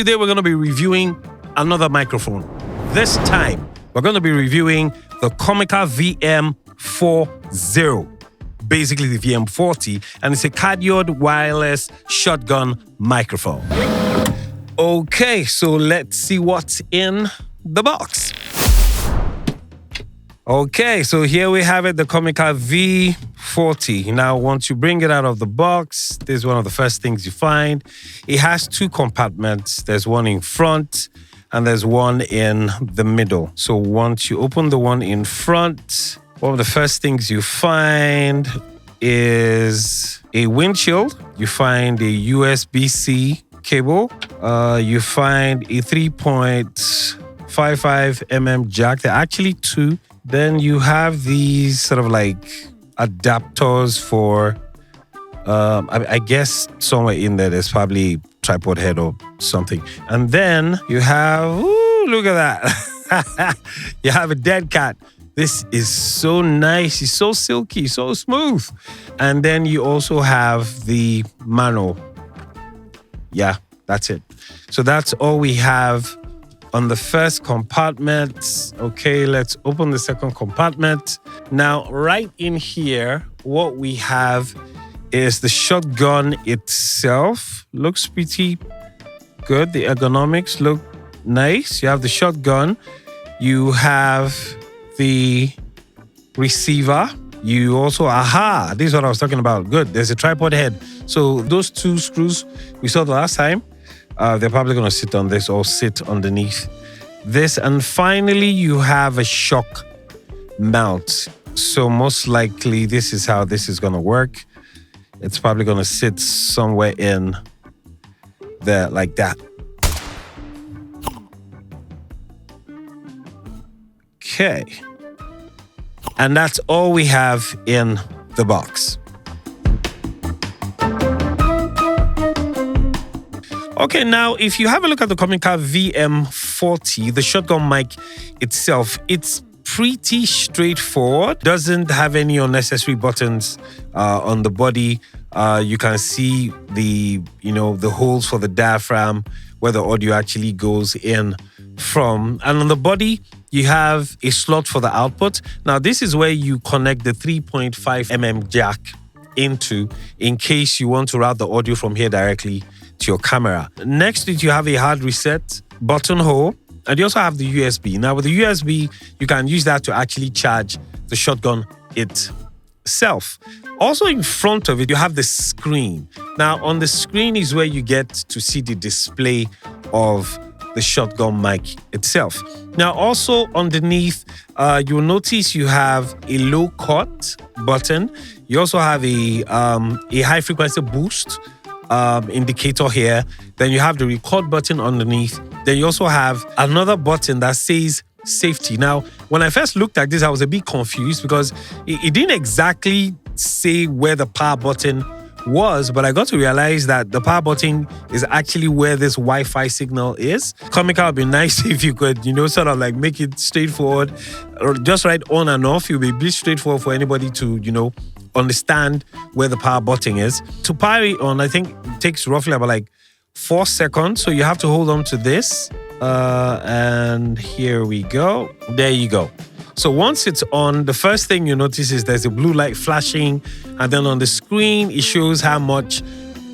Today we're going to be reviewing another microphone. This time we're going to be reviewing the Comica VM40, basically the VM40, and it's a cardioid wireless shotgun microphone. Okay, so let's see what's in the box. Okay, so here we have it, the Comica V40. Now, once you bring it out of the box, this is one of the first things you find. It has two compartments. There's one in front and there's one in the middle. So once you open the one in front, one of the first things you find is a windshield. You find a USB-C cable. You find a 3.55mm jack. There are actually two. Then you have these sort of like adapters for, I guess somewhere in there, there's probably tripod head or something. And then you have, ooh, look at that. You have a dead cat. This is so nice. It's so silky, so smooth. And then you also have the manual. Yeah, that's it. So that's all we have on the first compartment. Okay, let's open the second compartment. Now, right in here, what we have is the shotgun itself. Looks pretty good. The ergonomics look nice. You have the shotgun. You have the receiver. You also, this is what I was talking about. Good, there's a tripod head. So those two screws we saw the last time, they're probably going to sit on this or sit underneath this. And finally, you have a shock mount. So most likely, this is how this is going to work. It's probably going to sit somewhere in there like that. Okay. And that's all we have in the box. Okay, now if you have a look at the Comica VM40, the shotgun mic itself, it's pretty straightforward. Doesn't have any unnecessary buttons on the body. You can see the holes for the diaphragm where the audio actually goes in from. And on the body, you have a slot for the output. Now, this is where you connect the 3.5mm jack into in case you want to route the audio from here directly to your camera. Next to it, you have a hard reset buttonhole, and you also have the USB. Now, with the USB, you can use that to actually charge the shotgun itself. Also in front of it, you have the screen. Now, on the screen is where you get to see the display of the shotgun mic itself. Now, also underneath, you'll notice you have a low cut button. You also have a high frequency boost indicator here. Then you have the record button underneath. Then you also have another button that says safety. Now, when I first looked at this, I was a bit confused because it didn't exactly say where the power button was, but I got to realize that the power button is actually where this Wi-Fi signal is. Comica would be nice if you could, sort of like make it straightforward, or just right on and off. It would be a bit straightforward for anybody to, understand where the power button is. To power it on, I think it takes roughly about like 4 seconds. So you have to hold on to this. And here we go. There you go. So once it's on, the first thing you notice is there's a blue light flashing. And then on the screen, it shows how much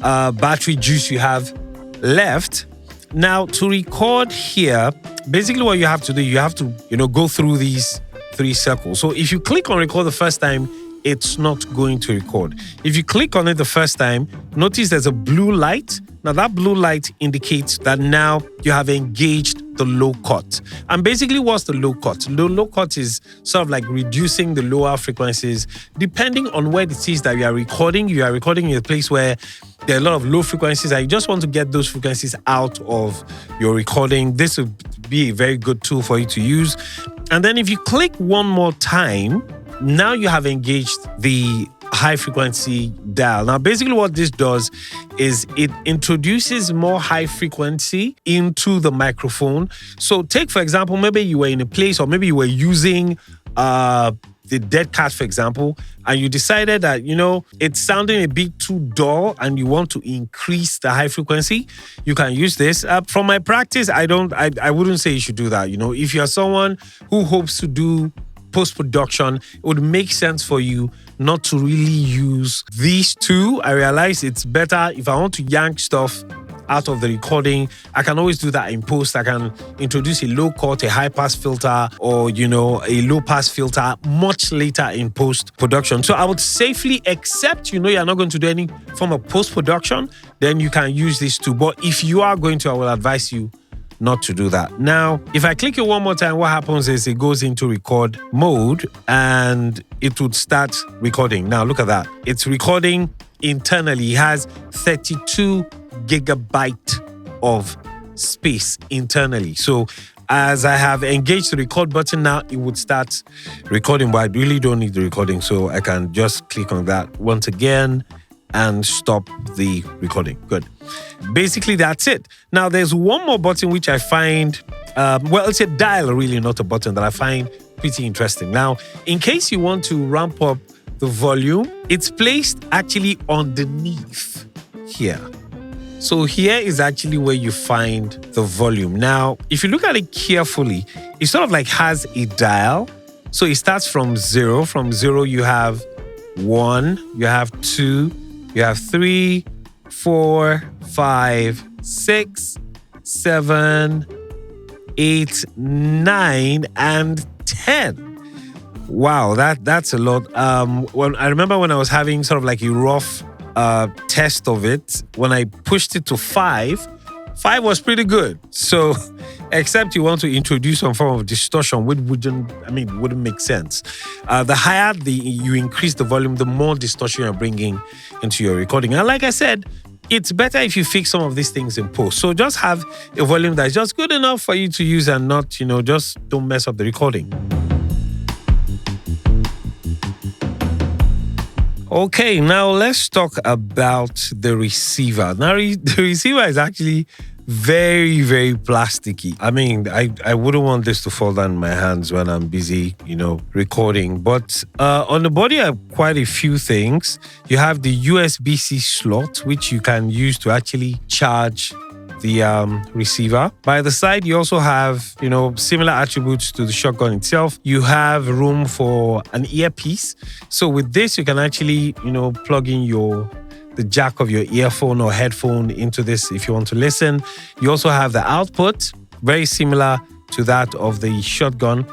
battery juice you have left. Now, to record here, basically what you have to do, you have to, go through these 3 circles. So if you click on record the first time, it's not going to record. If you click on it the first time, notice there's a blue light. Now that blue light indicates that now you have engaged the low cut. And basically what's the low cut? The low cut is sort of like reducing the lower frequencies. Depending on where it is that you are recording in a place where there are a lot of low frequencies and you just want to get those frequencies out of your recording. This would be a very good tool for you to use. And then if you click one more time, now you have engaged the high frequency dial. Now, basically what this does is it introduces more high frequency into the microphone. So take, for example, maybe you were in a place or maybe you were using the dead cat, for example, and you decided that, it's sounding a bit too dull and you want to increase the high frequency, you can use this. From my practice, I wouldn't say you should do that. If you're someone who hopes to do post-production, it would make sense for you not to really use these two. I realize it's better if I want to yank stuff out of the recording. I can always do that in post. I can introduce a low cut, a high pass filter, or a low pass filter much later in post production. So I would safely accept, you're not going to do any form of post production, then you can use these two. But if you are going to, I will advise you not to do that. Now, if I click it one more time, what happens is it goes into record mode and it would start recording. Now, look at that. It's recording internally. It has 32 gigabyte of space internally. So as I have engaged the record button now, it would start recording, but I really don't need the recording. So I can just click on that once again and stop the recording. Good. Basically, that's it. Now, there's one more button which I find, it's a dial, really, not a button, that I find pretty interesting. Now, in case you want to ramp up the volume, it's placed actually underneath here. So here is actually where you find the volume. Now, if you look at it carefully, it sort of like has a dial. So it starts from 0. From 0, you have 1, you have 2, you have 3, 4, 5, 6, 7, 8, 9, and 10. Wow, that's a lot. I remember when I was having sort of like a rough test of it, when I pushed it to 5 was pretty good. So, except you want to introduce some form of distortion, which wouldn't make sense. The higher you increase the volume, the more distortion you're bringing into your recording. And like I said, it's better if you fix some of these things in post. So just have a volume that's just good enough for you to use and not, just don't mess up the recording. Okay, now let's talk about the receiver. Now, the receiver is actually very, very plasticky. I wouldn't want this to fall down in my hands when I'm busy, recording. But on the body, I have quite a few things. You have the USB-C slot, which you can use to actually charge the receiver. By the side, you also have, similar attributes to the shotgun itself. You have room for an earpiece. So with this, you can actually, plug in the jack of your earphone or headphone into this if you want to listen. You also have the output, very similar to that of the shotgun.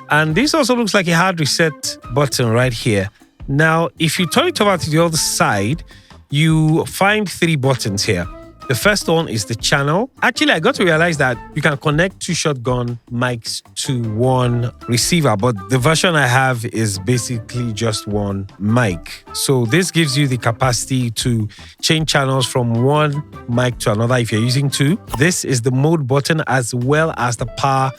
And this also looks like a hard reset button right here. Now, if you turn it over to the other side, you find 3 buttons here. The first one is the channel. Actually, I got to realize that you can connect 2 shotgun mics to 1 receiver, but the version I have is basically just 1 mic. So this gives you the capacity to change channels from 1 mic to another if you're using 2. This is the mode button as well as the power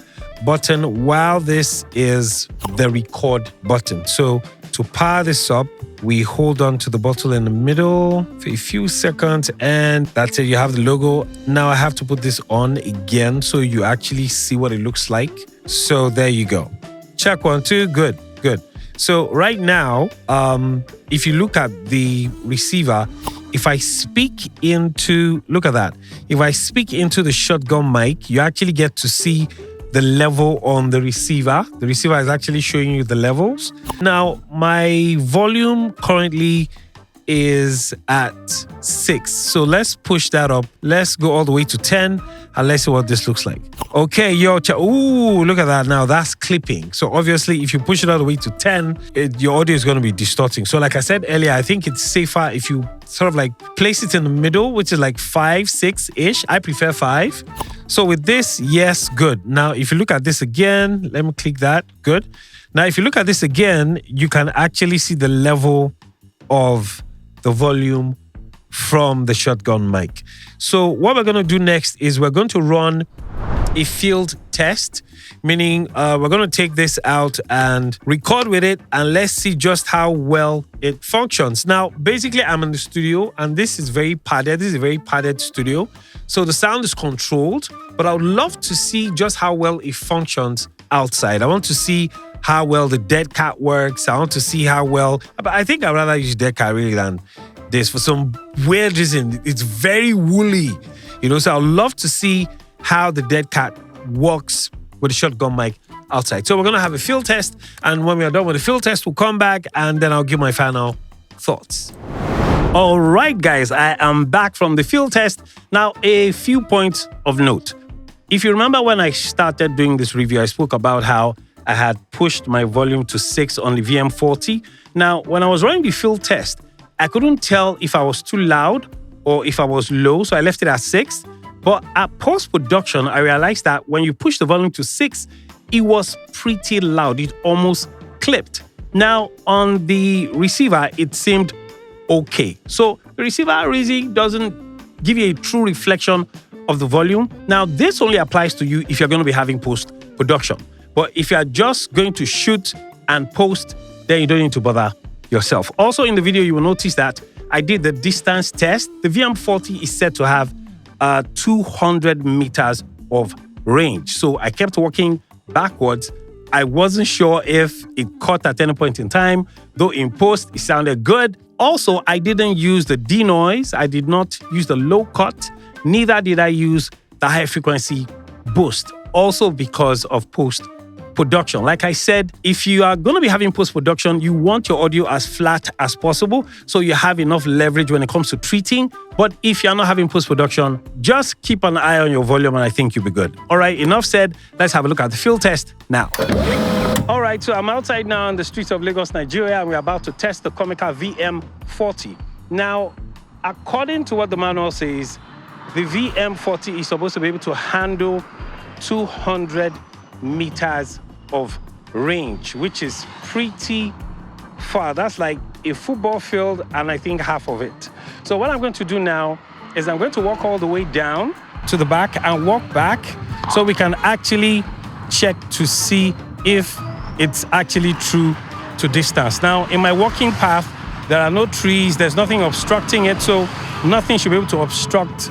button, while this is the record button. So to power this up, we hold on to the bottle in the middle for a few seconds, and that's it. You have the logo. Now I have to put this on again so you actually see what it looks like. So there you go. Check 1, 2. Good. So right now, if you look at the receiver, if I speak into, look at that. If I speak into the shotgun mic, you actually get to see the level on the receiver. The receiver is actually showing you the levels. Now, my volume currently is at 6. So let's push that up. Let's go all the way to 10 and let's see what this looks like. Okay, ooh, look at that. Now that's clipping. So obviously, if you push it all the way to 10, your audio is going to be distorting. So like I said earlier, I think it's safer if you sort of like place it in the middle, which is like 5, 6-ish. I prefer 5. So with this, yes, good. Now, if you look at this again, let me click that. Good. Now, if you look at this again, you can actually see the level of the volume from the shotgun mic. So what we're going to do next is we're going to run a field test, meaning we're going to take this out and record with it, and let's see just how well it functions. Now, basically, I'm in the studio, and this is very padded. This is a very padded studio. So the sound is controlled, but I would love to see just how well it functions outside. I want to see how well the dead cat works. I want to see how well, but I think I'd rather use dead cat really than this for some weird reason. It's very woolly, so I'd love to see how the dead cat works with a shotgun mic outside. So we're going to have a field test, and when we are done with the field test, we'll come back and then I'll give my final thoughts. All right, guys, I am back from the field test. Now, a few points of note. If you remember when I started doing this review, I spoke about how I had pushed my volume to 6 on the VM40. Now, when I was running the field test, I couldn't tell if I was too loud or if I was low, so I left it at 6. But at post-production, I realized that when you push the volume to 6, it was pretty loud. It almost clipped. Now, on the receiver, it seemed okay. So the receiver really doesn't give you a true reflection of the volume. Now, this only applies to you if you're going to be having post-production. But if you're just going to shoot and post, then you don't need to bother yourself. Also, in the video, you will notice that I did the distance test. The VM40 is said to have 200 meters of range. So I kept walking backwards. I wasn't sure if it cut at any point in time, though in post it sounded good. Also, I didn't use the denoise. I did not use the low cut. Neither did I use the high frequency boost, also because of post-production. Like I said, if you are going to be having post-production, you want your audio as flat as possible so you have enough leverage when it comes to treating. But if you're not having post-production, just keep an eye on your volume and I think you'll be good. All right, enough said. Let's have a look at the field test now. All right, so I'm outside now on the streets of Lagos, Nigeria, and we're about to test the Comica VM40. Now, according to what the manual says, the VM40 is supposed to be able to handle 200 meters of range, which is pretty far. That's like a football field and I think half of it. So what I'm going to do now is I'm going to walk all the way down to the back and walk back so we can actually check to see if it's actually true to distance. Now, in my walking path, there are no trees, there's nothing obstructing it, so nothing should be able to obstruct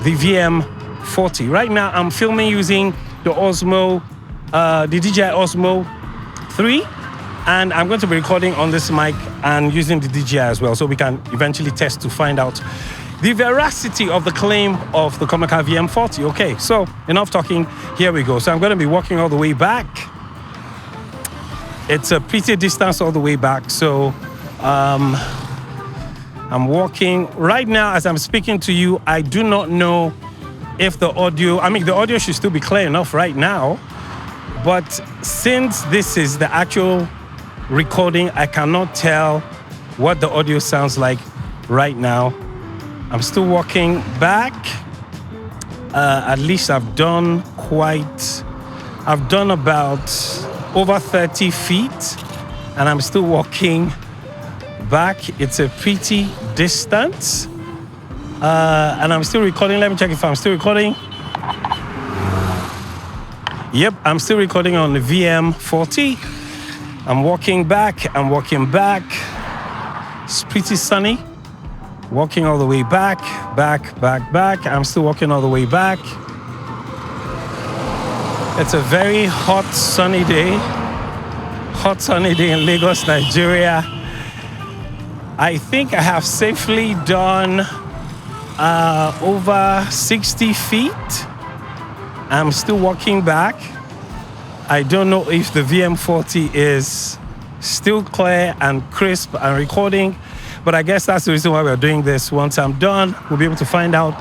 the VM40. Right now, I'm filming using the Osmo, the DJI Osmo 3, and I'm going to be recording on this mic and using the DJI as well, so we can eventually test to find out the veracity of the claim of the Comica VM40. Okay, so enough talking, here we go. So I'm going to be walking all the way back. It's a pretty distance all the way back, so I'm walking. Right now, as I'm speaking to you, I do not know if the audio should still be clear enough right now, but since this is the actual recording, I cannot tell what the audio sounds like right now. I'm still walking back. At least I've done about over 30 feet, and I'm still walking back. It's a pretty distance. And I'm still recording. Let me check if I'm still recording. Yep, I'm still recording on the VM40. I'm walking back. It's pretty sunny. Walking all the way back. I'm still walking all the way back. It's a very hot, sunny day. In Lagos, Nigeria. I think I have safely done over 60 feet. I'm still walking back. I don't know if the VM40 is still clear and crisp and recording, but I guess that's the reason why we're doing this. Once I'm done, we'll be able to find out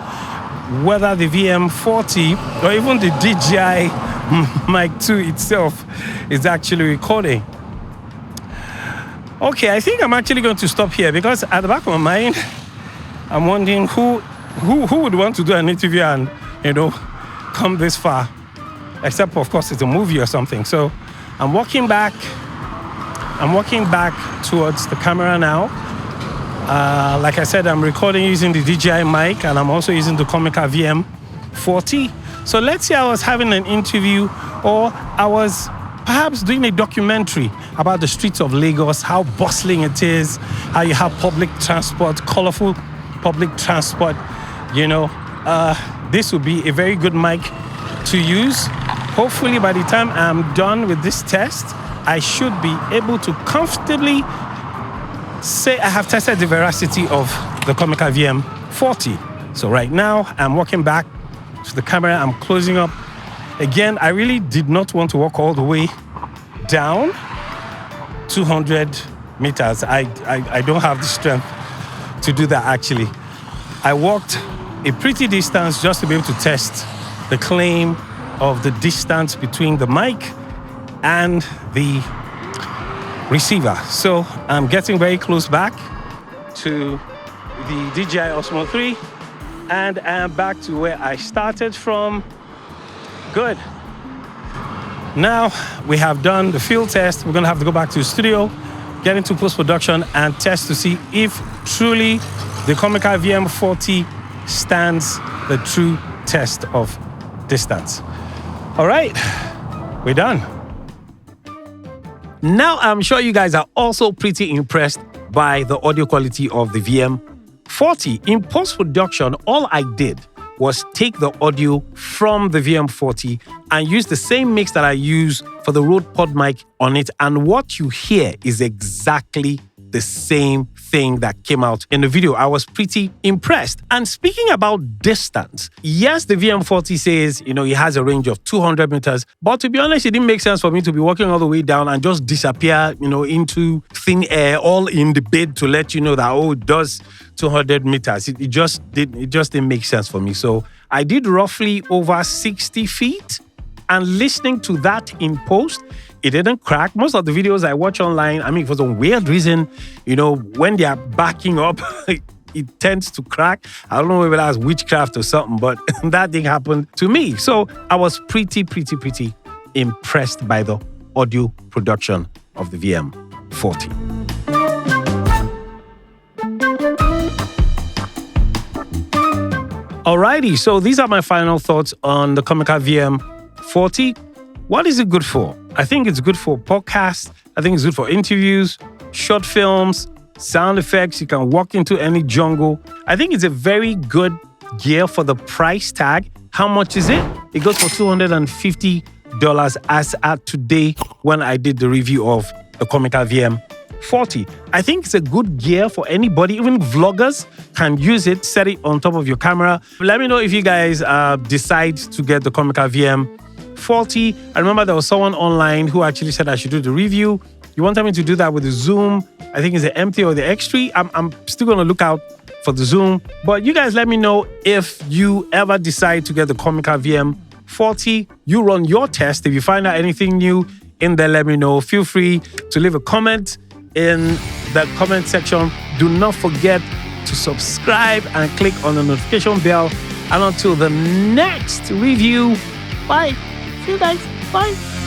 whether the VM40 or even the DJI Mic 2 itself is actually recording. Okay, I think I'm actually going to stop here because at the back of my mind, I'm wondering who would want to do an interview and, come this far, except of course it's a movie or something. So I'm walking back towards the camera now. Like I said, I'm recording using the DJI mic and I'm also using the Comica VM40. So let's say I was having an interview or I was perhaps doing a documentary about the streets of Lagos, how bustling it is, how you have public transport, colorful public transport. This would be a very good mic to use. Hopefully by the time I'm done with this test, I should be able to comfortably say I have tested the veracity of the Comica VM40. So right now, I'm walking back to the camera. I'm closing up. Again, I really did not want to walk all the way down 200 meters. I don't have the strength to do that, actually. I walked a pretty distance just to be able to test the claim of the distance between the mic and the receiver. So I'm getting very close back to the DJI Osmo 3 and I'm back to where I started from. Good. Now we have done the field test. We're gonna have to go back to the studio, get into post-production and test to see if truly the Comica VM40 stands the true test of distance. All right, we're done. Now, I'm sure you guys are also pretty impressed by the audio quality of the VM40. In post-production, all I did was take the audio from the VM40 and use the same mix that I use for the Rode Pod mic on it. And what you hear is exactly the same thing that came out in the video. I was pretty impressed. And speaking about distance, yes, the VM40 says, it has a range of 200 meters. But to be honest, it didn't make sense for me to be walking all the way down and just disappear, into thin air, all in the bid to let you know that, it does 200 meters. It just didn't make sense for me. So I did roughly over 60 feet. And listening to that in post, it didn't crack. Most of the videos I watch online, for some weird reason, when they are backing up, it tends to crack. I don't know whether that's witchcraft or something, but that didn't happen to me. So I was pretty impressed by the audio production of the VM40. Alrighty, so these are my final thoughts on the Comica VM40. What is it good for? I think it's good for podcasts. I think it's good for interviews, short films, sound effects. You can walk into any jungle. I think it's a very good gear for the price tag. How much is it? It goes for $250 as at today when I did the review of the Comica VM40. I think it's a good gear for anybody, even vloggers can use it, set it on top of your camera. Let me know if you guys decide to get the Comica VM40. I remember there was someone online who actually said I should do the review. You wanted me to do that with the Zoom. I think it's the M3 or the X3. I'm still going to look out for the Zoom. But you guys let me know if you ever decide to get the Comica VM40. You run your test. If you find out anything new in there, let me know. Feel free to leave a comment in the comment section. Do not forget to subscribe and click on the notification bell. And until the next review, bye. See you guys. Bye.